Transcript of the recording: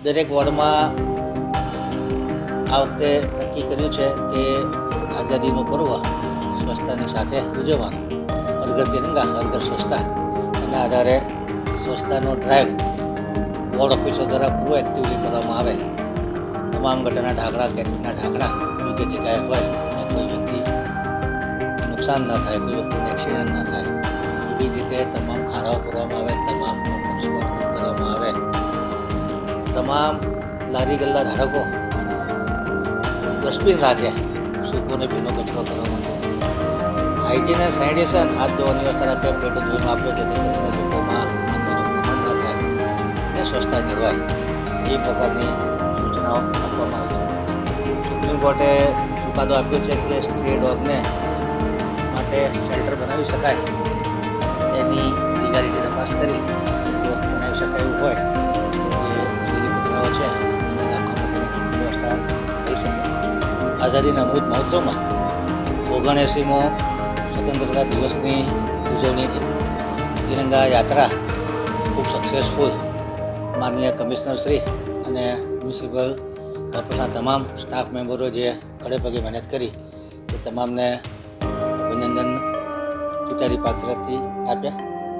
દરેક વોર્ડમાં આ વખતે નક્કી કર્યું છે કે આઝાદીનું પર્વ સ્વચ્છતાની સાથે ઉજવવાનું. હર ઘર તિરંગા હર ઘર સ્વચ્છતા એના આધારે સ્વચ્છતાનો ડ્રાઈવ વોર્ડ ઓફિસો દ્વારા પ્રોએક્ટિવલી કરવામાં આવે. તમામ ગટરના ઢાંકણા કેન્ટીનના ઢાંકણા યોગ્ય જગ્યાએ હોય અને કોઈ વ્યક્તિ નુકસાન ન થાય, કોઈ વ્યક્તિને એક્સિડન્ટ ન થાય એવી રીતે તમામ ખાડાઓ પૂરવામાં આવે, તમામ સ્પોટ કરવામાં આવે. તમામ લારી ગલ્લા ધારકો ડસ્ટબિન રાખે સૂકો અને ભીનો કચરો કરવા માટે. હાઇજીન એન્ડ સેનિટેશન હાથ ધોવાની વ્યવસ્થા રાખે, પ્લેટો ધોઈને વાપરે જેથી કરીને લોકોમાં માંદગીનું પ્રમાણ ન થાય અને સ્વચ્છતા જળવાય એ પ્રકારની સૂચનાઓ આપવામાં આવે છે. સુપ્રીમ કોર્ટે ચુકાદો આપ્યો છે કે સ્ટ્રે ડોગને માટે શેલ્ટર બનાવી શકાય, એની લીગાલિટી તપાસ કરી જો બનાવી શકાય એવું હોય એ શેરી કૂતરાઓ છે એને રાખવા માટેની વ્યવસ્થા થઈ શકે. આઝાદીના અમૃત મહોત્સવમાં 79મો સ્વતંત્રતા દિવસની ઉજવણીથી તિરંગા યાત્રા ખૂબ સક્સેસફુલ. માનનીય કમિશનર શ્રી અને મ્યુનિસિપલ કોર્પોરેશનના તમામ સ્ટાફ મેમ્બરો જે ખડે પગે મહેનત કરી એ તમામને અભિનંદન ચૂંટાડી પાત્રથી આપ્યા.